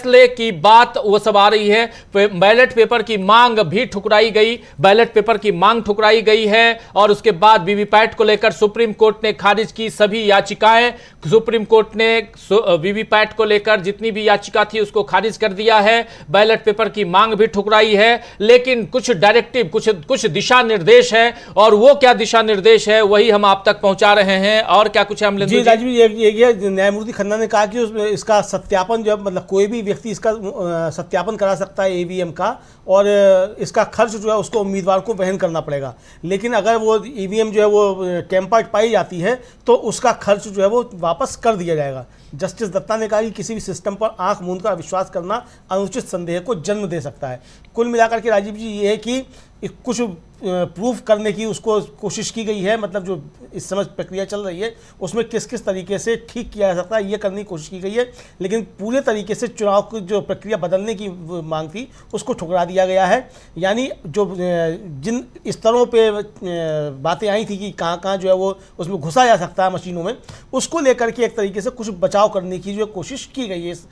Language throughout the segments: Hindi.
फैसले की बात वो सब आ रही है। बैलेट पेपर की मांग भी ठुकराई गई, बैलेट पेपर की मांग ठुकराई गई है और उसके बाद वीवीपैट को लेकर सुप्रीम कोर्ट ने खारिज की सभी याचिकाएं। सुप्रीम कोर्ट ने वीवीपैट को लेकर जितनी भी याचिका थी उसको खारिज कर दिया है, बैलेट पेपर की मांग भी ठुकराई है। लेकिन कुछ डायरेक्टिव, कुछ दिशा निर्देश है और वो क्या दिशा निर्देश है वही हम आप तक पहुंचा रहे हैं। और क्या कुछ है जी राजीव, ये न्यायमूर्ति खन्ना ने कहा कि इसका सत्यापन, जब मतलब कोई भी व्यक्ति इसका सत्यापन करा सकता है ईवीएम का, और इसका खर्च जो है उसको उम्मीदवार को वहन करना पड़ेगा। लेकिन अगर वो ईवीएम जो है वो टेम्पर्ड पाई जाती है तो उसका खर्च जो है वो वापस कर दिया जाएगा। जस्टिस दत्ता ने कहा कि किसी भी सिस्टम पर आंख मूंद कर विश्वास करना अनुचित संदेह को जन्म दे सकता है। कुल मिलाकर के राजीव जी ये है कि कुछ प्रूफ करने की उसको कोशिश की गई है, मतलब जो इस समय प्रक्रिया चल रही है उसमें किस किस तरीके से ठीक किया जा सकता है ये करने की कोशिश की गई है। लेकिन पूरे तरीके से चुनाव की जो प्रक्रिया बदलने की मांग थी उसको ठुकरा दिया गया है। यानी जो जिन स्तरों पे बातें आई थी कि कहाँ कहाँ जो है वो उसमें घुसा जा सकता है मशीनों में, उसको लेकर के एक तरीके से कुछ बचाव करने की जो कोशिश की गई है इस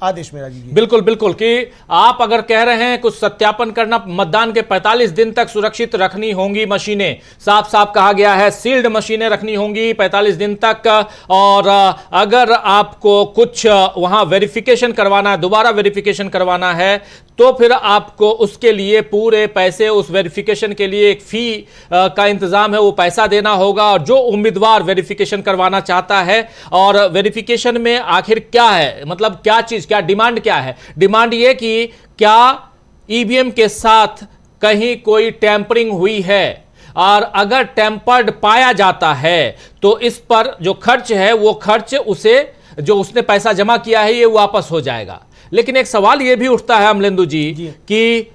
आदेश में राजीव जी। बिल्कुल बिल्कुल, कि आप अगर कह रहे हैं कुछ सत्यापन करना, मतदान के 45 दिन तक सुरक्षित रखनी होंगी मशीनें, साफ साफ कहा गया है सील्ड मशीनें रखनी होंगी 45 दिन तक। और अगर आपको कुछ वहां वेरिफिकेशन करवाना है, दोबारा वेरिफिकेशन करवाना है, तो फिर आपको उसके लिए पूरे पैसे, उस वेरिफिकेशन के लिए एक फी का इंतजाम है, वो पैसा देना होगा। और जो उम्मीदवार वेरिफिकेशन करवाना चाहता है, और वेरिफिकेशन में आखिर क्या है, मतलब क्या चीज, क्या डिमांड क्या है? डिमांड ये कि क्या ईवीएम के साथ कहीं कोई टैंपरिंग हुई है, और अगर टेम्पर्ड पाया जाता है तो इस पर जो खर्च है वो खर्च उसे, जो उसने पैसा जमा किया है, ये वापस हो जाएगा। लेकिन एक सवाल ये भी उठता है अमलेंदु जी कि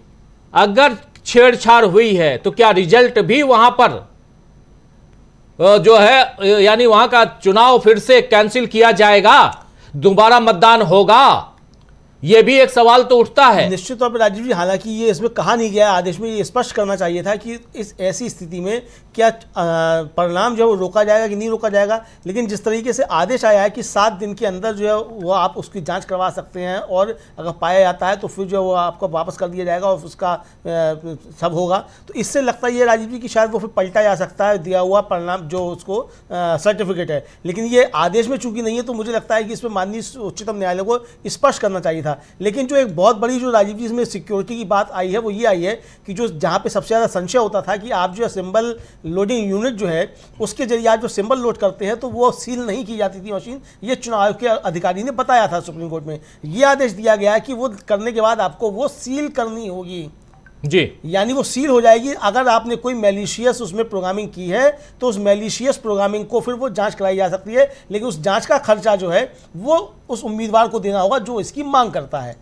अगर छेड़छाड़ हुई है तो क्या रिजल्ट भी वहां पर जो है, यानी वहां का चुनाव फिर से कैंसिल किया जाएगा, दोबारा मतदान होगा? यह भी एक सवाल तो उठता है। निश्चित तौर पर राजीव जी, हालांकि ये इसमें कहा नहीं गया आदेश में, ये स्पष्ट करना चाहिए था कि इस ऐसी स्थिति में क्या परिणाम जो है वो रोका जाएगा कि नहीं रोका जाएगा। लेकिन जिस तरीके से आदेश आया है कि 7 दिन के अंदर जो है वो आप उसकी जांच करवा सकते हैं, और अगर पाया जाता है तो फिर जो है वो आपको वापस कर दिया जाएगा और उसका सब होगा, तो इससे लगता है ये राजीव जी कि शायद वो फिर पलटा जा सकता है दिया हुआ परिणाम जो उसको सर्टिफिकेट है। लेकिन ये आदेश में चूंकि नहीं है, तो मुझे लगता है कि इसमें माननीय उच्चतम न्यायालय को स्पष्ट करना चाहिए था। लेकिन जो एक बहुत बड़ी जो राजीव जी इसमें सिक्योरिटी की बात आई है वो ये आई है कि जो जहां पे सबसे ज़्यादा संशय होता था कि आप जो है सिंबल लोडिंग यूनिट जो है उसके जरिए आप जो सिंबल लोड करते हैं तो वो सील नहीं की जाती थी मशीन, ये चुनाव आयोग के अधिकारी ने बताया था सुप्रीम कोर्ट में। ये आदेश दिया गया है कि वो करने के बाद आपको वो सील करनी होगी जी, यानी वो सील हो जाएगी। अगर आपने कोई मैलिशियस उसमें प्रोग्रामिंग की है तो उस मैलिशियस प्रोग्रामिंग को फिर वो जांच कराई जा सकती है, लेकिन उस जांच का खर्चा जो है वो उस उम्मीदवार को देना होगा जो इसकी मांग करता है।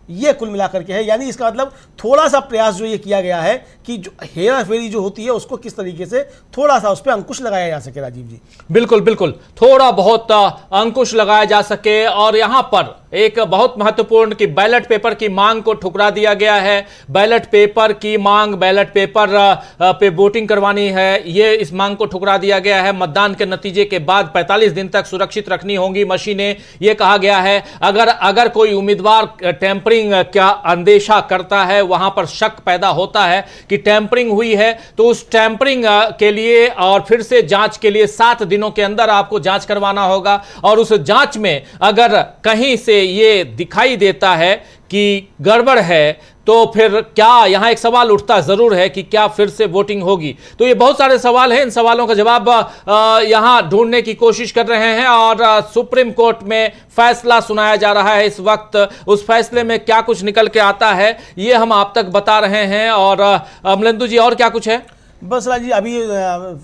ये कुल मिलाकर के है, यानी इसका मतलब थोड़ा सा प्रयास जो ये किया गया है कि जो हेरा फेरी जो होती है उसको किस तरीके से थोड़ा सा उस पर अंकुश लगाया जा सके राजीव जी। बिल्कुल बिल्कुल, थोड़ा बहुत अंकुश लगाया जा सके। और यहां पर एक बहुत महत्वपूर्ण कि बैलेट पेपर की मांग को ठुकरा दिया गया है। बैलेट पेपर की मांग, बैलेट पेपर पे वोटिंग करवानी है, ये इस मांग को ठुकरा दिया गया है। मतदान के नतीजे के बाद 45 दिन तक सुरक्षित रखनी होंगी मशीनें, ये कहा गया है। अगर कोई उम्मीदवार टैंपरिंग का अंदेशा करता है, वहां पर शक पैदा होता है कि टैंपरिंग हुई है, तो उस टैंपरिंग के लिए और फिर से जांच के लिए 7 दिनों के अंदर आपको जांच करवाना होगा। और उस जांच में अगर कहीं से ये दिखाई देता है कि गड़बड़ है, तो फिर क्या, यहां एक सवाल उठता जरूर है कि क्या फिर से वोटिंग होगी? तो ये बहुत सारे सवाल हैं, इन सवालों का जवाब यहां ढूंढने की कोशिश कर रहे हैं। और सुप्रीम कोर्ट में फैसला सुनाया जा रहा है इस वक्त, उस फैसले में क्या कुछ निकल के आता है ये हम आप तक बता रहे हैं। और अमलेंदु जी, और क्या कुछ है? बस राजी, अभी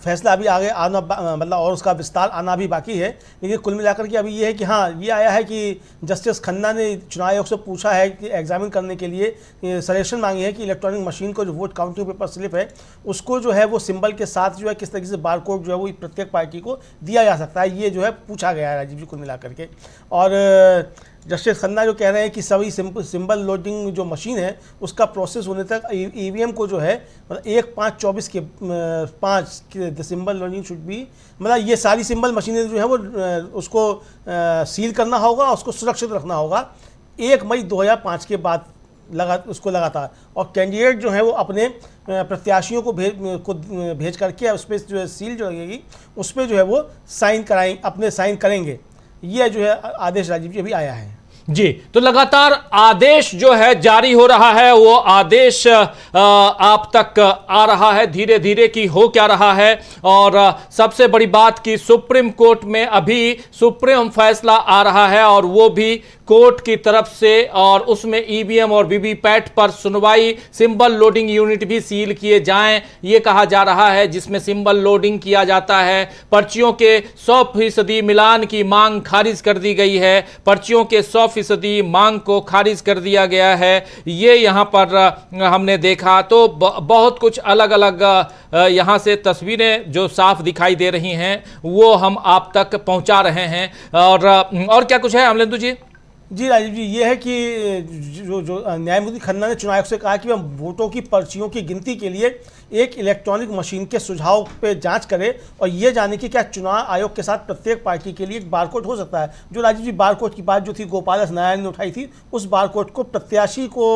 फैसला अभी आगे आना, मतलब और उसका विस्तार आना भी बाकी है। लेकिन कुल मिलाकर के अभी ये है कि हाँ, ये आया है कि जस्टिस खन्ना ने चुनाव आयोग से पूछा है कि एग्जामिन करने के लिए सजेशन मांगी है कि इलेक्ट्रॉनिक मशीन को जो वोट काउंटिंग पेपर स्लिप है उसको जो है वो सिंबल के साथ जो है किस तरीके से बार कोड जो है वो प्रत्येक पार्टी को दिया जा सकता है, ये जो है पूछा गया है राजीव जी कुल मिलाकर के। और जस्टिस खन्ना जो कह रहे हैं कि सभी सिंबल लोडिंग जो मशीन है उसका प्रोसेस होने तक ईवीएम को जो है मतलब 1/5/24 के 5 the symbol loading should be, मतलब ये सारी सिंबल मशीनें जो है वो उसको सील करना होगा, उसको सुरक्षित रखना होगा 1 मई 2005 के बाद उसको लगातार, और कैंडिडेट जो है वो अपने प्रत्याशियों को भेज करके उस पर जो है सील जो लगेगी उस पर जो है वो साइन करेंगे। ये जो है आदेश राजीव जी अभी आया है। जी, तो लगातार आदेश जो है जारी हो रहा है, वो आदेश आप तक आ रहा है धीरे धीरे कि हो क्या रहा है। और सबसे बड़ी बात कि सुप्रीम कोर्ट में अभी सुप्रीम फैसला आ रहा है और वो भी कोर्ट की तरफ से, और उसमें ईवीएम और वीवीपैट पर सुनवाई, सिंबल लोडिंग यूनिट भी सील किए जाएं ये कहा जा रहा है, जिसमें सिंबल लोडिंग किया जाता है। पर्चियों के 100% मिलान की मांग खारिज कर दी गई है, पर्चियों के 100% मांग को खारिज कर दिया गया है। ये यहां पर हमने देखा तो बहुत कुछ अलग अलग यहां से तस्वीरें जो साफ दिखाई दे रही हैं वो हम आप तक पहुंचा रहे हैं। और क्या कुछ है अमलेंदु जी? जी राजीव जी, ये है कि जो न्यायमूर्ति खन्ना ने चुनाव आयोग से कहा कि वह वोटों की पर्चियों की गिनती के लिए एक इलेक्ट्रॉनिक मशीन के सुझाव पे जांच करे और ये जाने की क्या चुनाव आयोग के साथ प्रत्येक पार्टी के लिए एक बारकोड हो सकता है। जो राजीव जी बारकोड की बात जो थी गोपाल एस नारायण ने उठाई थी, उस बारकोड को प्रत्याशी को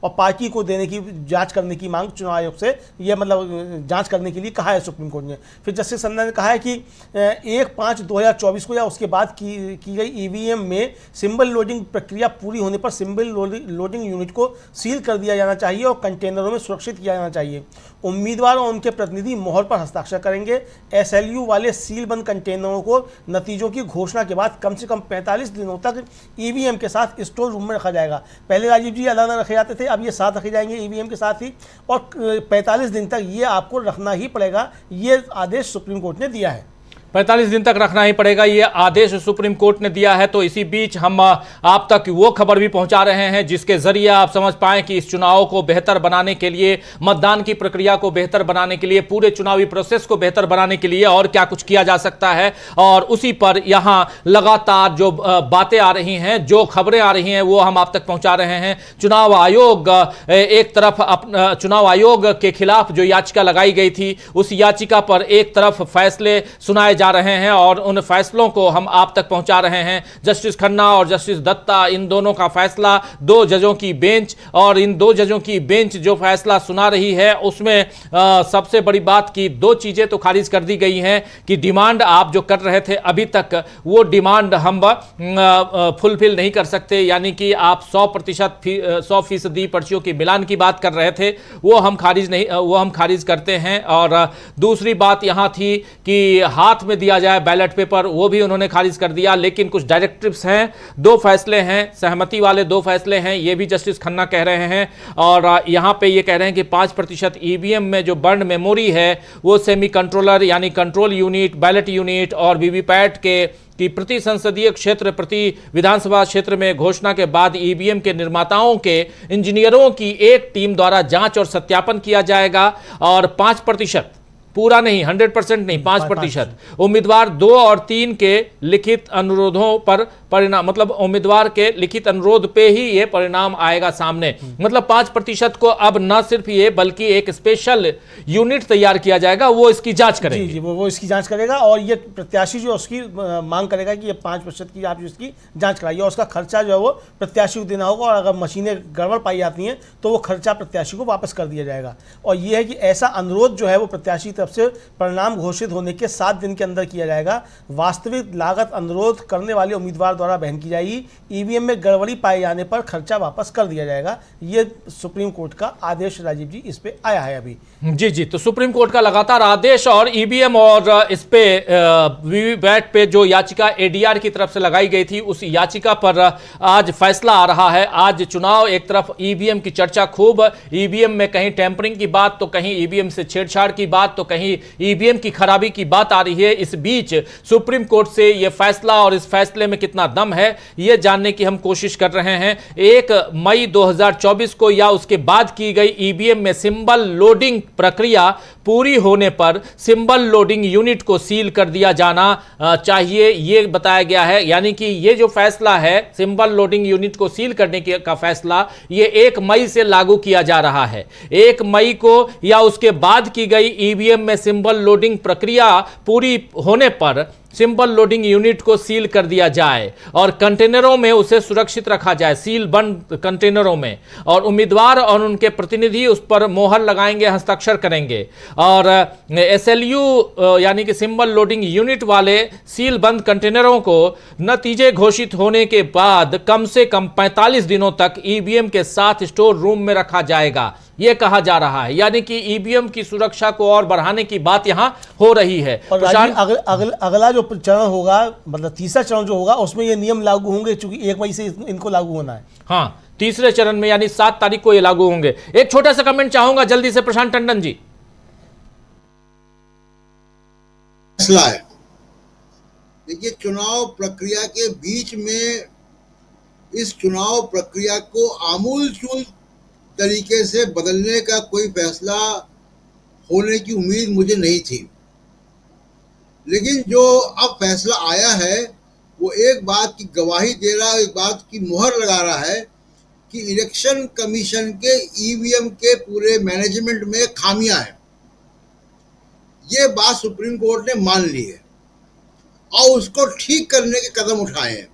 और पार्टी को देने की जांच करने की मांग चुनाव आयोग से, यह मतलब जांच करने के लिए कहा है सुप्रीम कोर्ट ने। फिर जस्टिस खन्ना ने कहा है कि 1/5/2024 को या उसके बाद की गई ईवीएम में सिंबल लोडिंग प्रक्रिया पूरी होने पर सिंबल लोडिंग यूनिट को सील कर दिया जाना चाहिए और कंटेनरों में सुरक्षित किया जाना चाहिए। उम्मीदवार और उनके प्रतिनिधि मोहर पर हस्ताक्षर करेंगे। एसएलयू वाले सीलबंद कंटेनरों को नतीजों की घोषणा के बाद कम से कम 45 दिनों तक ईवीएम के साथ स्टोर रूम में रखा जाएगा। पहले राजीव जी अलग अलग रखे जाते थे, अब ये साथ रखे जाएंगे ईवीएम के साथ ही, और 45 दिन तक ये आपको रखना ही पड़ेगा। ये आदेश सुप्रीम कोर्ट ने दिया है। 45 दिन तक रखना ही पड़ेगा, ये आदेश सुप्रीम कोर्ट ने दिया है। तो इसी बीच हम आप तक वो खबर भी पहुंचा रहे हैं जिसके जरिए आप समझ पाएं कि इस चुनाव को बेहतर बनाने के लिए, मतदान की प्रक्रिया को बेहतर बनाने के लिए, पूरे चुनावी प्रोसेस को बेहतर बनाने के लिए और क्या कुछ किया जा सकता है। और उसी पर यहां लगातार जो बातें आ रही हैं, जो खबरें आ रही हैं, वो हम आप तक पहुंचा रहे हैं। चुनाव आयोग एक तरफ चुनाव आयोग के खिलाफ जो याचिका लगाई गई थी, उस याचिका पर एक तरफ फैसले सुनाए जा रहे हैं और उन फैसलों को हम आप तक पहुंचा रहे हैं। जस्टिस खन्ना और जस्टिस दत्ता, इन दोनों का फैसला, 2 जजों की बेंच, और इन 2 जजों की बेंच जो फैसला सुना रही है उसमें सबसे बड़ी बात की 2 चीजें तो खारिज कर दी गई हैं कि डिमांड आप जो कर रहे थे अभी तक, वो डिमांड हम फुलफिल नहीं कर सकते, यानी कि आप 100% पर्चियों की मिलान की बात कर रहे थे, वो हम खारिज करते हैं। और दूसरी बात यहां थी कि हाथ में दिया जाए बैलेट पेपर, वो भी उन्होंने खारिज कर दिया। लेकिन कुछ डायरेक्टिव्स हैं, 2 फैसले हैं, सहमति वाले 2 फैसले हैं, ये भी जस्टिस खन्ना कह रहे हैं। और यहां पे ये कह रहे हैं कि 5% ईवीएम में जो बर्न मेमोरी है वो सेमी कंट्रोलर यानी कंट्रोल यूनिट, बैलेट यूनिट और वीवीपैट की प्रति संसदीय क्षेत्र, प्रति विधानसभा क्षेत्र में घोषणा के बाद ईवीएम के निर्माताओं के इंजीनियरों की एक टीम द्वारा जांच और सत्यापन किया जाएगा। और 5%, पूरा नहीं, 100% नहीं, 5% उम्मीदवार 2 और 3 के लिखित अनुरोधों पर परिणाम, मतलब उम्मीदवार के लिखित अनुरोध पे ही ये परिणाम आएगा सामने। मतलब 5% को अब न सिर्फ ये बल्कि एक स्पेशल यूनिट तैयार किया जाएगा, वो इसकी जांच करेगा। जी, वो इसकी जांच करेगा और ये प्रत्याशी जो उसकी मांग करेगा कि ये 5% की आप इसकी जांच कराइए, और उसका खर्चा जो है वो प्रत्याशी को देना होगा। और अगर मशीनें गड़बड़ पाई जाती हैं तो वो खर्चा प्रत्याशी को वापस कर दिया जाएगा। और ये है कि ऐसा अनुरोध जो है वो प्रत्याशी तरफ से परिणाम घोषित होने के 7 दिन के अंदर किया जाएगा। वास्तविक लागत अनुरोध करने वाले उम्मीदवार द्वारा वहन की जाएगी। ईवीएम में गड़बड़ी पाए जाने पर खर्चा वापस कर दिया जाएगा। ये सुप्रीम कोर्ट का आदेश राजीव जी इस पे आया है अभी। जी, तो सुप्रीम कोर्ट का लगातार आदेश, और ईवीएम और इस पे वीवीपैट पे जो याचिका एडीआर की तरफ से लगाई गई थी, उस याचिका पर आज फैसला आ रहा है। आज चुनाव, एक तरफ ईवीएम की चर्चा खूब, ईवीएम में कहीं टेम्परिंग की बात तो कहीं ईवीएम से छेड़छाड़ की बात तो कहीं ईवीएम की खराबी की बात आ रही है। इस बीच सुप्रीम कोर्ट से यह फैसला और इस फैसले में कितना दम है, यह जानने की हम कोशिश कर रहे हैं। 1 मई 2024 को या उसके बाद की गई ईवीएम में सिंबल लोडिंग प्रक्रिया पूरी होने पर सिंबल लोडिंग यूनिट को सील कर दिया जाना चाहिए, यह बताया गया है। यानी कि यह जो फैसला है, सिंबल लोडिंग यूनिट को सील करने का फैसला, यह 1 मई से लागू किया जा रहा है। 1 मई को या उसके बाद की गई ईवीएम में सिंबल लोडिंग प्रक्रिया पूरी होने पर सिंबल लोडिंग यूनिट को सील कर दिया जाए और कंटेनरों में उसे सुरक्षित रखा जाए, सील बंद कंटेनरों में, और उम्मीदवार और उनके प्रतिनिधि उस पर मोहर लगाएंगे, हस्ताक्षर करेंगे। और SLU यानी कि सिंबल लोडिंग यूनिट वाले सील बंद कंटेनरों को नतीजे घोषित होने के बाद कम से कम 45 दिनों तक EVM के साथ स्टोर रूम में रखा जाएगा, यह कहा जा रहा है। यानी कि EVM की सुरक्षा को और बढ़ाने की बात यहां हो रही है। और अगला जो चरण होगा, मतलब तीसरा चरण जो होगा, उसमें ये नियम लागू होंगे, क्योंकि 1 मई से इनको लागू होना है। हाँ, तीसरे चरण में यानी 7 तारीख को ये लागू होंगे। एक छोटा सा कमेंट चाहूंगा जल्दी से, प्रशांत टंडन जी। फैसला है, देखिए चुनाव प्रक्रिया के बीच में इस चुनाव प्रक्रिया को आमूलचूल तरीके से बदलने का कोई फैसला होने की उम्मीद मुझे नहीं थी, लेकिन जो अब फैसला आया है वो एक बात की गवाही दे रहा है, एक बात की मुहर लगा रहा है कि इलेक्शन कमीशन के EVM के पूरे मैनेजमेंट में खामियां हैं। ये बात सुप्रीम कोर्ट ने मान ली है और उसको ठीक करने के कदम उठाए हैं।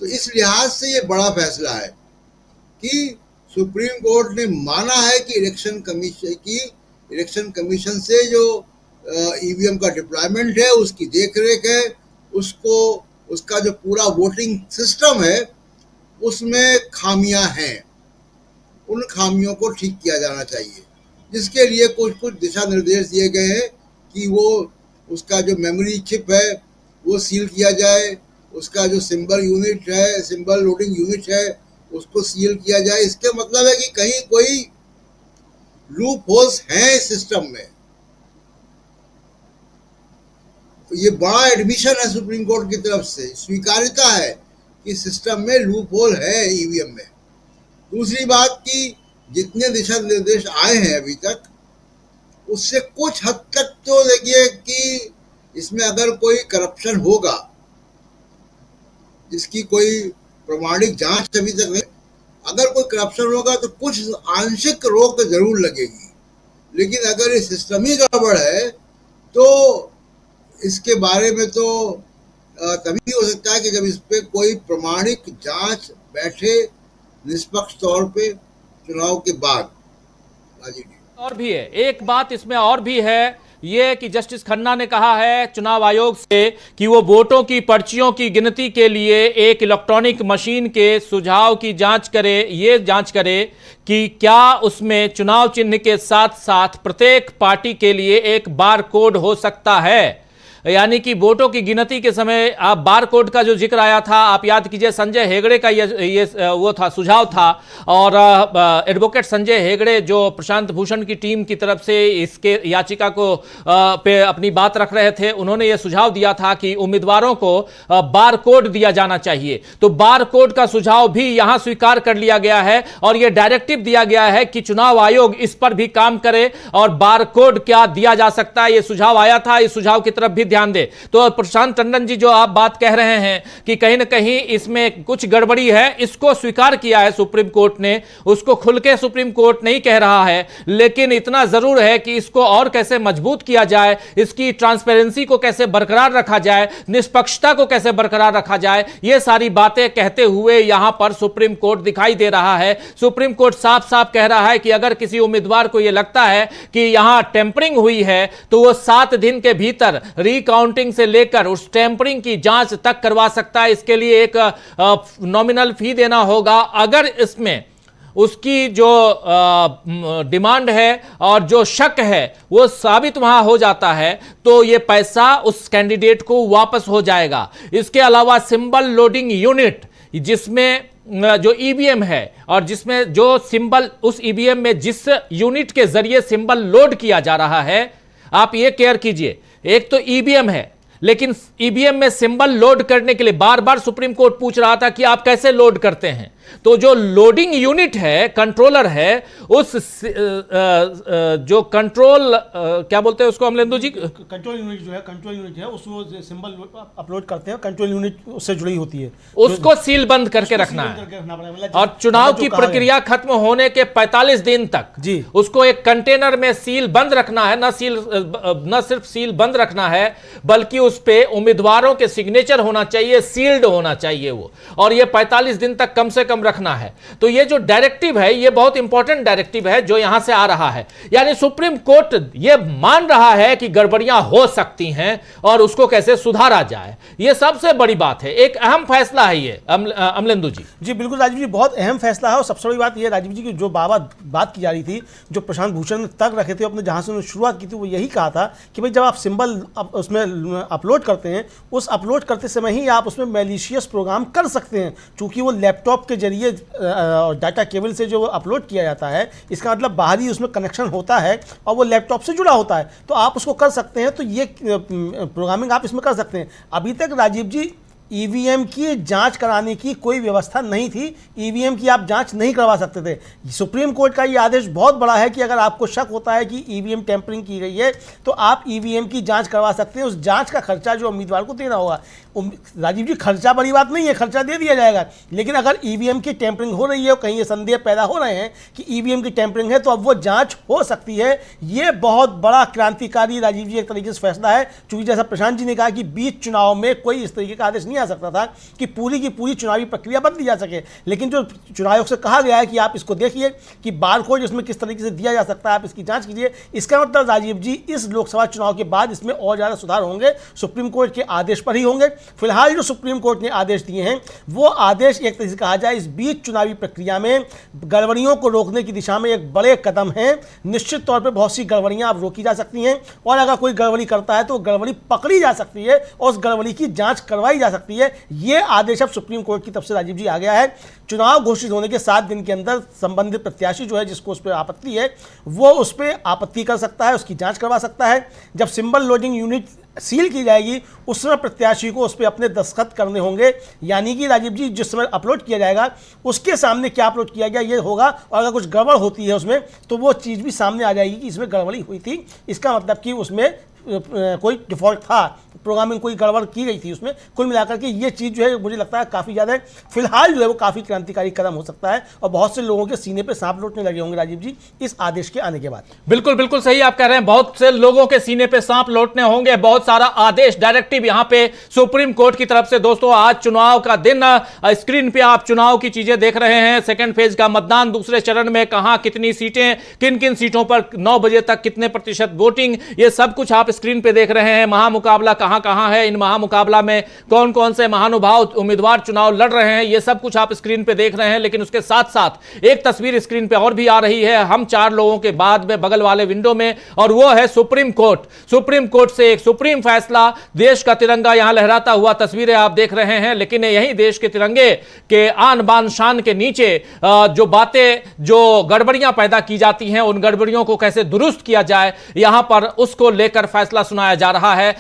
तो इस लिहाज से ये बड़ा फैसला है कि सुप्रीम कोर्ट ने माना है कि इलेक्शन कमीशन से जो EVM का डिप्लॉयमेंट है, उसकी देखरेख है, उसका जो पूरा वोटिंग सिस्टम है उसमें खामियां हैं, उन खामियों को ठीक किया जाना चाहिए, जिसके लिए कुछ दिशा निर्देश दिए गए हैं कि वो उसका जो मेमोरी चिप है वो सील किया जाए, उसका जो सिंबल लोडिंग यूनिट है उसको सील किया जाए। इसके मतलब है कि कहीं कोई लूप होल्स हैं इस सिस्टम में। तो ये बड़ा एडमिशन है सुप्रीम कोर्ट की तरफ से, स्वीकार्यता है कि सिस्टम में लूप होल है EVM में। दूसरी बात कि जितने दिशा निर्देश आए हैं अभी तक, उससे कुछ हद तक तो देखिए कि इसमें अगर कोई करप्शन होगा जिसकी कोई प्रमाणिक जांच अभी तक नहीं, अगर कोई करप्शन होगा तो कुछ आंशिक रोक जरूर लगेगी, लेकिन अगर ये सिस्टम ही गड़बड़ है तो इसके बारे में तो तभी हो सकता है कि जब इस पे कोई प्रमाणिक जांच बैठे निष्पक्ष तौर पे चुनाव के बाद। और भी है, एक बात इसमें और भी है, ये कि जस्टिस खन्ना ने कहा है चुनाव आयोग से कि वो वोटों की पर्चियों की गिनती के लिए एक इलेक्ट्रॉनिक मशीन के सुझाव की जांच करे, ये जांच करे कि क्या उसमें चुनाव चिन्ह के साथ साथ प्रत्येक पार्टी के लिए एक बार कोड हो सकता है। यानी कि वोटों की गिनती के समय आप बार कोड का जो जिक्र आया था, आप याद कीजिए संजय हेगड़े का ये वो था, सुझाव था, और एडवोकेट संजय हेगड़े जो प्रशांत भूषण की टीम की तरफ से इसके याचिका को पे अपनी बात रख रहे थे, उन्होंने ये सुझाव दिया था कि उम्मीदवारों को बार कोड दिया जाना चाहिए। तो बार कोड का सुझाव भी यहां स्वीकार कर लिया गया है और यह डायरेक्टिव दिया गया है कि चुनाव आयोग इस पर भी काम करे और बार कोड क्या दिया जा सकता है, यह सुझाव आया था, इस सुझाव की तरफ भी ध्यान दे। तो प्रशांत टंडन जी जो आप बात कह रहे हैं कि कहीं ना कहीं इसमें कुछ गड़बड़ी है, इसको स्वीकार किया है सुप्रीम कोर्ट ने, उसको खुल के सुप्रीम कोर्ट नहीं कह रहा है, लेकिन इतना जरूर है कि इसको और कैसे मजबूत किया जाए, इसकी ट्रांसपेरेंसी को कैसे बरकरार रखा जाए, निष्पक्षता को कैसे बरकरार रखा जाए, ये सारी बातें कहते हुए यहां पर सुप्रीम कोर्ट दिखाई दे रहा है। सुप्रीम कोर्ट साफ साफ कह रहा है कि अगर किसी उम्मीदवार को यह लगता है कि यहां टेम्परिंग हुई है तो वो 7 दिन के भीतर रिकाउंटिंग से लेकर उस टेम्परिंग की जांच तक करवा सकता है। इसके लिए एक नॉमिनल फी देना होगा। अगर इसमें उसकी जो डिमांड है और जो शक है वो साबित वहां हो जाता है तो ये पैसा उस कैंडिडेट को वापस हो जाएगा। इसके अलावा सिंबल लोडिंग यूनिट जिसमें जो EVM है और जिसमें जो सिंबल उस EVM में जिस यूनिट के जरिए सिंबल लोड किया जा रहा है, आप ये केयर कीजिए, एक तो EVM है, लेकिन EVM में सिंबल लोड करने के लिए बार बार सुप्रीम कोर्ट पूछ रहा था कि आप कैसे लोड करते हैं, तो जो लोडिंग यूनिट है, कंट्रोलर है, उस जो कंट्रोल क्या बोलते हैं उसको अमलेंदु जी, कंट्रोल यूनिट जो है, कंट्रोल यूनिट है, उसको सिंबल अपलोड करते हैं, कंट्रोल यूनिट उससे जुड़ी होती है, उसको सील बंद करके रखना है। और चुनाव की प्रक्रिया खत्म होने के 45 दिन तक जी उसको एक कंटेनर में सील बंद रखना है। न सिर्फ सील बंद रखना है, बल्कि उस पे उम्मीदवारों के सिग्नेचर होना चाहिए, सील्ड होना चाहिए वो, और ये 45 दिन तक कम से कम रखना है। तो ये जो डायरेक्टिव है, ये बहुत इंपॉर्टेंट डायरेक्टिव है जो यहां से आ रहा है। यानी सुप्रीम कोर्ट ये मान रहा है कि गड़बड़ियां हो सकती हैं और उसको कैसे सुधारा जाए, ये सबसे बड़ी बात है। एक अहम फैसला है ये अमलेंदु जी। जी बिल्कुल राजीव जी, बहुत अहम फैसला है। और सबसे बड़ी बात यह राजीव जी की जो बात की जा रही थी, जो प्रशांत भूषण ने तक रखे थे अपने, जहां से उन्होंने शुरुआत की थी, वो यही कहा था कि भाई जब आप सिंबल उसमें अपलोड करते हैं, उस अपलोड करते समय ही आप उसमें मैलिशियस प्रोग्राम कर सकते हैं। चूंकि वो लैपटॉप के जरिए डाटा केबल से जो अपलोड किया जाता है, इसका मतलब बाहरी उसमें कनेक्शन होता है और वो लैपटॉप से जुड़ा होता है, तो आप उसको कर सकते हैं। तो ये प्रोग्रामिंग आप इसमें कर सकते हैं। अभी तक राजीव जी ईवीएम की जांच कराने की कोई व्यवस्था नहीं थी, ईवीएम की आप जांच नहीं करवा सकते थे। सुप्रीम कोर्ट का ये आदेश बहुत बड़ा है कि अगर आपको शक होता है कि ईवीएम टैंपरिंग की गई है, तो आप ईवीएम की जांच करवा सकते हैं। उस जांच का खर्चा जो उम्मीदवार को देना होगा, राजीव जी खर्चा बड़ी बात नहीं है, खर्चा दे दिया जाएगा। लेकिन अगर ईवीएम की टैंपरिंग हो रही है और कहीं ये संदेह पैदा हो रहे हैं कि ईवीएम की टैंपरिंग है, तो अब वो जांच हो सकती है। ये बहुत बड़ा क्रांतिकारी राजीव जी एक तरीके से फैसला है। चूंकि जैसा प्रशांत जी ने कहा कि बीच चुनाव में कोई इस तरीके का आदेश नहीं आ सकता था कि पूरी की पूरी चुनावी प्रक्रिया बदली जा सके, लेकिन जो चुनाव आयोग से कहा गया है कि आप इसको देखिए कि बारकोड इसमें किस तरीके से दिया जा सकता है, आप इसकी जांच कीजिए। इसका मतलब राजीव जी इस लोकसभा चुनाव के बाद इसमें और ज्यादा सुधार होंगे, सुप्रीम कोर्ट के आदेश पर ही होंगे। फिलहाल जो सुप्रीम कोर्ट ने आदेश दिए हैं, वो आदेश एक तरीके से कहा जाए इस बीच चुनावी प्रक्रिया में गड़बड़ियों को रोकने की दिशा में एक बड़े कदम है। निश्चित तौर पर बहुत सी गड़बड़ियां अब रोकी जा सकती हैं, और अगर कोई गड़बड़ी करता है तो गड़बड़ी पकड़ी जा सकती है और उस गड़बड़ी की जांच करवाई जा सकती है। ये आदेश अब सुप्रीम कोर्ट की तरफ से राजीव जी आ गया है। चुनाव घोषित होने के 7 दिन के अंदर संबंधित प्रत्याशी जो है, जिसको उस पर आपत्ति है, वो उस पर आपत्ति कर सकता है, उसकी जांच करवा सकता है। जब सिंबल लोडिंग यूनिट सील की जाएगी, उस समय प्रत्याशी को उस पर अपने दस्तखत करने होंगे। यानी कि राजीव जी जिस समय अपलोड किया जाएगा, उसके सामने क्या अपलोड किया गया ये होगा, और अगर कुछ गड़बड़ होती है उसमें, तो वो चीज़ भी सामने आ जाएगी कि इसमें गड़बड़ी हुई थी। इसका मतलब कि उसमें कोई डिफॉल्ट था, प्रोग्रामिंग कोई गड़बड़ की गई थी उसमें। कुल मिलाकर के ये चीज़ जो है मुझे लगता है काफ़ी ज़्यादा फिलहाल जो है वो काफ़ी क्रांतिकारी कदम हो सकता है, और बहुत से लोगों के सीने पे सांप लौटने लगे होंगे राजीव जी इस आदेश के आने के बाद। बिल्कुल बिल्कुल सही आप कह रहे हैं, बहुत से लोगों के सीने पे सांप लौटने होंगे। बहुत सारा आदेश, डायरेक्टिव यहां पे सुप्रीम कोर्ट की तरफ से। दोस्तों आज चुनाव का दिन, स्क्रीन पे आप चुनाव की चीजें देख रहे हैं। सेकंड फेज का मतदान, दूसरे चरण में कहां कितनी सीटें, किन किन सीटों पर 9 बजे तक कितने प्रतिशत वोटिंग, ये सब कुछ आप स्क्रीन पे देख रहे हैं। महामुकाबला कहां कहां है, इन महामुकाबला में कौन कौन से महानुभाव उम्मीदवार चुनाव लड़ रहे हैं, ये सब कुछ आप स्क्रीन पे देख रहे हैं। लेकिन उसके साथ साथ एक तस्वीर स्क्रीन पे और भी आ रही है, हम 4 लोगों के बाद में बगल वाले विंडो में, और वो है सुप्रीम कोर्ट। सुप्रीम कोर्ट से एक सुप्रीम फैसला, देश का तिरंगा यहां लहराता हुआ तस्वीरें आप देख रहे हैं। लेकिन यही देश के तिरंगे के आन बान शान के नीचे जो बातें, जो गड़बड़ियां पैदा की जाती हैं, उन गड़बड़ियों को कैसे दुरुस्त किया जाए, यहां पर उसको लेकर फैसला सुनाया जा रहा है।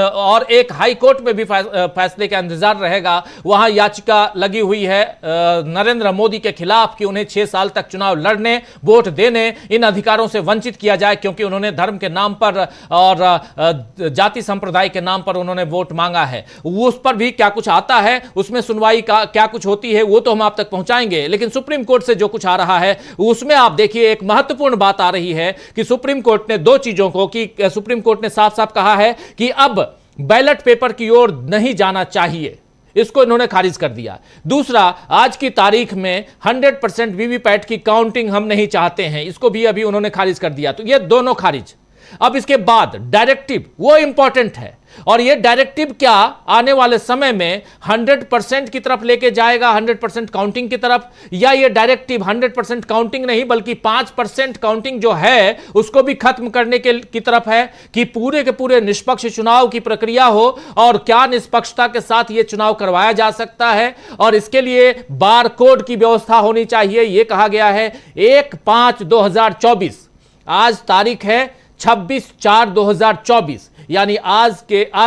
और एक हाई कोर्ट में भी फैसले का इंतजार रहेगा। वहां याचिका लगी हुई है नरेंद्र मोदी के खिलाफ कि उन्हें 6 साल तक चुनाव लड़ने, वोट देने, इन अधिकारों से वंचित किया जाए, क्योंकि उन्होंने धर्म के नाम पर और जाति संप्रदाय के नाम पर उन्होंने वोट मांगा है। उस पर भी क्या कुछ आता है, उसमें सुनवाई का क्या कुछ होती है, वो तो हम आप तक पहुंचाएंगे। लेकिन सुप्रीम कोर्ट से जो कुछ आ रहा है उसमें आप देखिए एक महत्वपूर्ण बात आ रही है कि सुप्रीम कोर्ट ने 2 चीजों को, कि सुप्रीम कोर्ट ने साफ साफ कहा है कि अब बैलेट पेपर की ओर नहीं जाना चाहिए, इसको इन्होंने खारिज कर दिया। दूसरा, आज की तारीख में 100% वीवीपैट की काउंटिंग हम नहीं चाहते हैं, इसको भी अभी उन्होंने खारिज कर दिया। तो ये दोनों खारिज। अब इसके बाद डायरेक्टिव, वो इंपॉर्टेंट है, और ये डायरेक्टिव क्या आने वाले समय में 100% की तरफ लेके जाएगा, 100% काउंटिंग की तरफ, या ये डायरेक्टिव 100% काउंटिंग नहीं बल्कि 5% काउंटिंग जो है उसको भी खत्म करने की तरफ है, कि पूरे के पूरे निष्पक्ष चुनाव की प्रक्रिया हो, और क्या निष्पक्षता के साथ ये चुनाव करवाया जा सकता है, और इसके लिए बारकोड की व्यवस्था होनी चाहिए। ये कहा गया है 1/5/2024। आज तारीख है 26/4/2024, यानी आज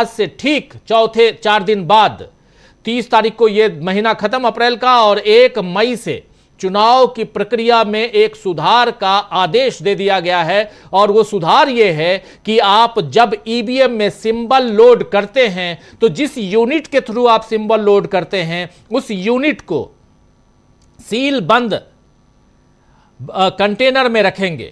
से ठीक चौथे 4 दिन बाद 30 तारीख को ये महीना खत्म अप्रैल का, और 1 मई से चुनाव की प्रक्रिया में एक सुधार का आदेश दे दिया गया है। और वो सुधार ये है कि आप जब ईवीएम में सिंबल लोड करते हैं तो जिस यूनिट के थ्रू आप सिंबल लोड करते हैं उस यूनिट को सील बंद कंटेनर में रखेंगे।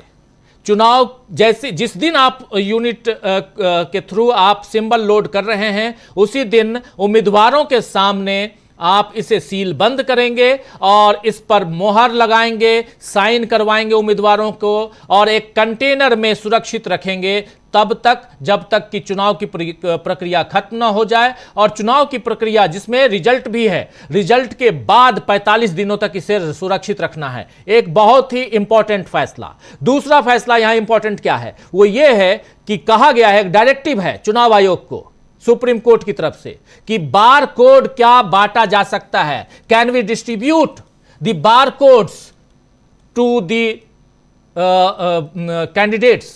चुनाव जैसे जिस दिन आप यूनिट के थ्रू आप सिंबल लोड कर रहे हैं उसी दिन उम्मीदवारों के सामने आप इसे सील बंद करेंगे और इस पर मोहर लगाएंगे, साइन करवाएंगे उम्मीदवारों को और एक कंटेनर में सुरक्षित रखेंगे तब तक जब तक कि चुनाव की प्रक्रिया खत्म न हो जाए। और चुनाव की प्रक्रिया जिसमें रिजल्ट भी है, रिजल्ट के बाद 45 दिनों तक इसे सुरक्षित रखना है। एक बहुत ही इंपॉर्टेंट फैसला। दूसरा फैसला यहां इंपॉर्टेंट क्या है, वो ये है कि कहा गया है, एक डायरेक्टिव है चुनाव आयोग को सुप्रीम कोर्ट की तरफ से कि बार कोड क्या बांटा जा सकता है, can we distribute the bar codes to the candidates.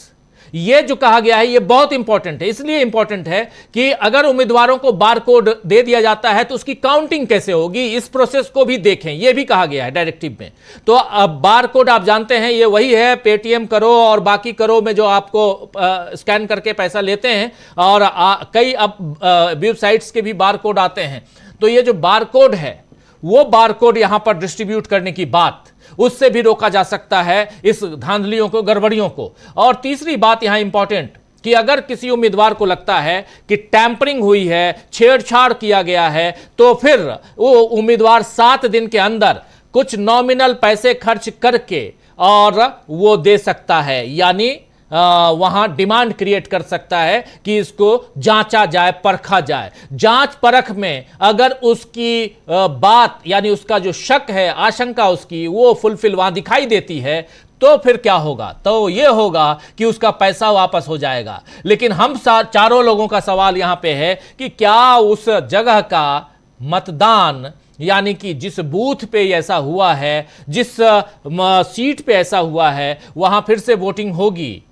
ये जो कहा गया है ये बहुत इंपॉर्टेंट है। इसलिए इंपॉर्टेंट है कि अगर उम्मीदवारों को बार कोड दे दिया जाता है तो उसकी काउंटिंग कैसे होगी, इस प्रोसेस को भी देखें। ये भी कहा गया है डायरेक्टिव में। तो अब बार कोड आप जानते हैं ये वही है, पेटीएम करो और बाकी करो में जो आपको स्कैन करके पैसा लेते हैं, और कई अब वेबसाइट्स के भी बार कोड आते हैं। तो ये जो बार कोड है वो बार कोड यहां पर डिस्ट्रीब्यूट करने की बात, उससे भी रोका जा सकता है इस धांधलियों को, गड़बड़ियों को। और तीसरी बात यहां इंपॉर्टेंट कि अगर किसी उम्मीदवार को लगता है कि टैंपरिंग हुई है, छेड़छाड़ किया गया है, तो फिर वो उम्मीदवार 7 दिन के अंदर कुछ नॉमिनल पैसे खर्च करके और वो दे सकता है, यानी वहां डिमांड क्रिएट कर सकता है कि इसको जांचा जाए, परखा जाए। जांच परख में अगर उसकी बात यानी उसका जो शक है, आशंका उसकी वो फुलफिल वहां दिखाई देती है तो फिर क्या होगा, तो ये होगा कि उसका पैसा वापस हो जाएगा। लेकिन हम चारों लोगों का सवाल यहां पे है कि क्या उस जगह का मतदान यानी कि जिस बूथ पे ऐसा हुआ है, जिस सीट पे ऐसा हुआ है, वहां फिर से वोटिंग होगी?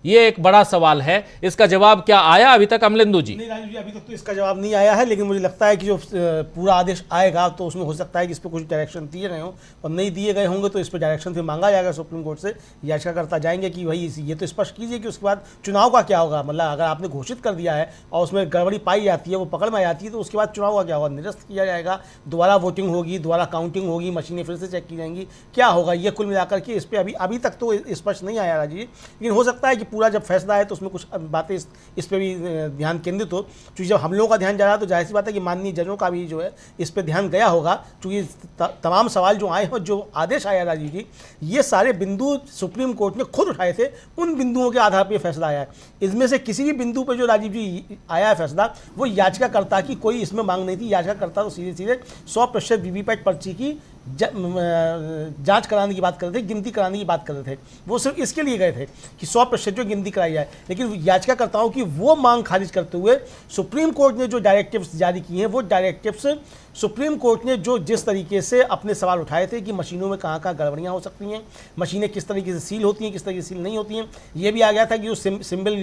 ये एक बड़ा सवाल है। इसका जवाब क्या आया अभी तक अमलेंदु जी? नहीं राजू जी, अभी तक तो इसका जवाब नहीं आया है, लेकिन मुझे लगता है कि जो पूरा आदेश आएगा तो उसमें हो सकता है कि इस पर कुछ डायरेक्शन दिए गए हों, और नहीं दिए गए होंगे तो इस पर डायरेक्शन फिर मांगा जाएगा सुप्रीम कोर्ट से। याचिकाकर्ता जाएंगे कि भाई ये तो स्पष्ट कीजिए कि उसके बाद चुनाव का क्या होगा। मतलब अगर आपने घोषित कर दिया है और उसमें गड़बड़ी पाई जाती है, वो पकड़ में आ जाती है, तो उसके बाद चुनाव का क्या होगा? निरस्त किया जाएगा, दोबारा वोटिंग होगी, दोबारा काउंटिंग होगी, मशीनें फिर से चेक की जाएंगी, क्या होगा? ये कुल मिलाकर के इस पर अभी तक तो स्पष्ट नहीं आया राजू जी। लेकिन हो सकता है कि पूरा जब फैसला है तो उसमें कुछ बातें इस पे भी ध्यान केंद्रित हो। क्योंकि जब हम लोगों का ध्यान जा रहा है तो जाहिर सी बात है कि माननीय जजों का भी जो है इस पे ध्यान गया होगा। क्योंकि तमाम सवाल जो आए हैं, जो आदेश आया राजीव जी, ये सारे बिंदु सुप्रीम कोर्ट ने खुद उठाए थे, उन बिंदुओं के आधार पर फैसला आया है। इसमें से किसी भी बिंदु पर जो राजीव जी आया है फैसला, वो याचिकाकर्ता की कोई इसमें मांग नहीं थी। याचिकाकर्ता तो सीधे सीधे 100% वीवीपैट पर्ची की जांच कराने की बात कर रहे थे, गिनती कराने की बात कर रहे थे। वो सिर्फ इसके लिए गए थे कि 100% जो गिनती कराई जाए। लेकिन याचिकाकर्ताओं की वो मांग खारिज करते हुए सुप्रीम कोर्ट ने जो डायरेक्टिव्स जारी किए हैं, वो डायरेक्टिव्स सुप्रीम कोर्ट ने जो जिस तरीके से अपने सवाल उठाए थे कि मशीनों में कहाँ कहाँ गड़बड़ियाँ हो सकती हैं, मशीनें किस तरीके से सील होती हैं, किस तरीके से सील नहीं होती हैं, ये भी आ गया था कि जो सिंबल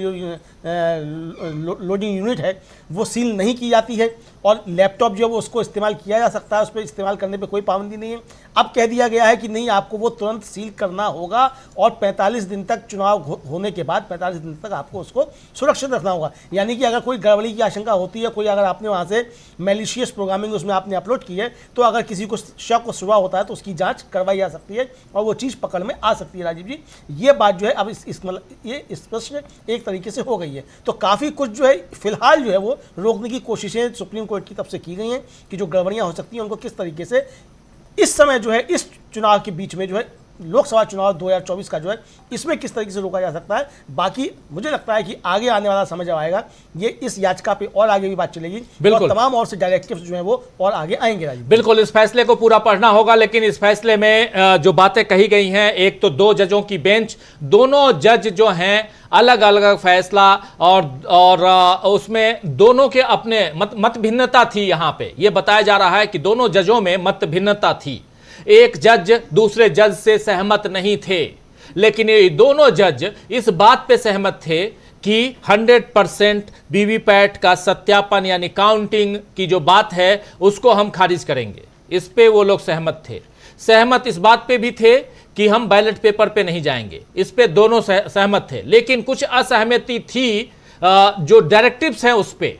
लोडिंग यूनिट है वो सील नहीं की जाती है, और लैपटॉप जो है वो उसको इस्तेमाल किया जा सकता है, उस पर इस्तेमाल करने पे कोई पाबंदी नहीं है। अब कह दिया गया है कि नहीं, आपको वो तुरंत सील करना होगा और 45 दिन तक चुनाव होने के बाद 45 दिन तक आपको उसको सुरक्षित रखना होगा। यानी कि अगर कोई गड़बड़ी की आशंका होती है, कोई अगर आपने वहाँ से मैलिशियस प्रोग्रामिंग उसमें आपने अपलोड की है, तो अगर किसी को शक और शुबा होता है तो उसकी जांच करवाई जा सकती है और वो चीज़ पकड़ में आ सकती है। राजीव जी, ये बात जो है अब ये स्पष्ट एक तरीके से हो गई है। तो काफ़ी कुछ जो है फिलहाल जो है वो रोकने की कोशिशें सुप्रीम कोर्ट की तरफ से की गई हैं कि जो गड़बड़ियाँ हो सकती हैं उनको किस तरीके से इस समय जो है, इस चुनाव के बीच में जो है, लोकसभा चुनाव 2024 का जो है, इसमें किस तरीके से रोका जा सकता है। बाकी मुझे लगता है कि आगे आने वाला समय जब आएगा, ये इस याचिका पे और आगे भी बात चलेगी और तमाम और से डायरेक्टिव्स जो है वो और आगे आएंगे। बिल्कुल, इस फैसले को पूरा पढ़ना होगा। लेकिन इस फैसले में जो बातें कही गई हैं, एक तो 2 जजों की बेंच, दोनों जज जो हैं अलग अलग फैसला, और उसमें दोनों के अपने मत भिन्नता थी। यहां पे ये बताया जा रहा है कि दोनों जजों में मत भिन्नता थी। एक जज दूसरे जज से सहमत नहीं थे, लेकिन ये दोनों जज इस बात पे सहमत थे कि 100% वीवीपैट का सत्यापन यानी काउंटिंग की जो बात है उसको हम खारिज करेंगे। इस पे वो लोग सहमत थे। सहमत इस बात पे भी थे कि हम बैलेट पेपर पे नहीं जाएंगे, इस पे दोनों सहमत थे। लेकिन कुछ असहमति थी जो डायरेक्टिव्स हैं उस पे,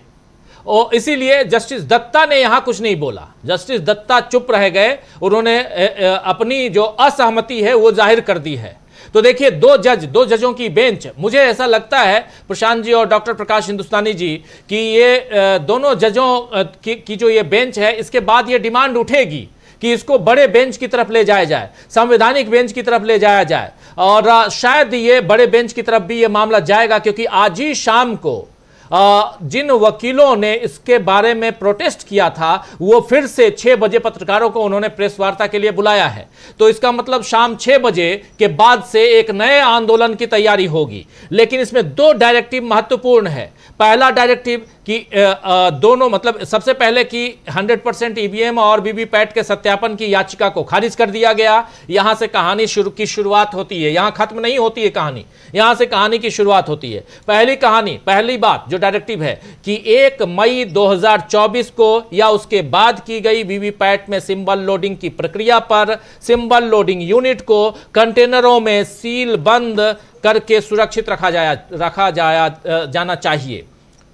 और इसीलिए जस्टिस दत्ता ने यहां कुछ नहीं बोला। जस्टिस दत्ता चुप रह गए, उन्होंने अपनी जो असहमति है वो जाहिर कर दी है। तो देखिए दो जजों की बेंच, मुझे ऐसा लगता है प्रशांत जी और डॉक्टर प्रकाश हिंदुस्तानी जी कि ये दोनों जजों की जो ये बेंच है, इसके बाद ये डिमांड उठेगी कि इसको बड़े बेंच की तरफ ले जाया जाए, संवैधानिक बेंच की तरफ ले जाया जाए। और शायद ये बड़े बेंच की तरफ भी ये मामला जाएगा, क्योंकि आज ही शाम को जिन वकीलों ने इसके बारे में प्रोटेस्ट किया था वो फिर से 6 बजे पत्रकारों को उन्होंने प्रेस वार्ता के लिए बुलाया है। तो इसका मतलब शाम 6 बजे के बाद से एक नए आंदोलन की तैयारी होगी। लेकिन इसमें 2 डायरेक्टिव महत्वपूर्ण है। पहला डायरेक्टिव कि दोनों, मतलब सबसे पहले कि 100% ईवीएम और वीवीपैट के सत्यापन की याचिका को खारिज कर दिया गया। यहां से कहानी शुरुआत होती है, यहां खत्म नहीं होती है कहानी, यहां से कहानी की शुरुआत होती है। पहली बात जो डायरेक्टिव है कि 1 मई 2024 को या उसके बाद की गई वीवीपैट में सिंबल लोडिंग की प्रक्रिया पर सिंबल लोडिंग यूनिट को कंटेनरों में सील बंद करके सुरक्षित रखा जाना चाहिए,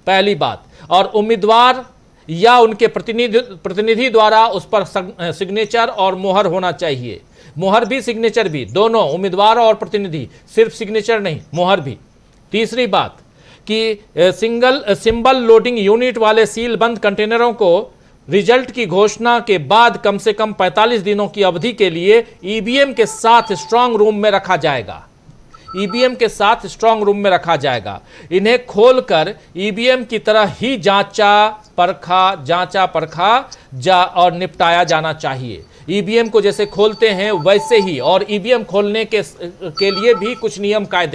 पहली बात। और उम्मीदवार या उनके प्रतिनिधि द्वारा उस पर सिग्नेचर और मोहर होना चाहिए। मोहर भी सिग्नेचर भी, दोनों, उम्मीदवार और प्रतिनिधि, सिर्फ सिग्नेचर नहीं, मोहर भी। तीसरी बात कि सिंबल लोडिंग यूनिट वाले सील बंद कंटेनरों को रिजल्ट की घोषणा के बाद कम से कम 45 दिनों की अवधि के लिए ईवीएम के साथ स्ट्रांग रूम में रखा जाएगा। ईवीएम के साथ स्ट्रांग रूम में रखा जाएगा। इन्हें खोलकर ईवीएम की तरह ही जांचा परखा और निपटाया जाना चाहिए। ईवीएम को जैसे खोलते हैं वैसे ही, और ईवीएम खोलने के लिए भी कुछ नियम कायदे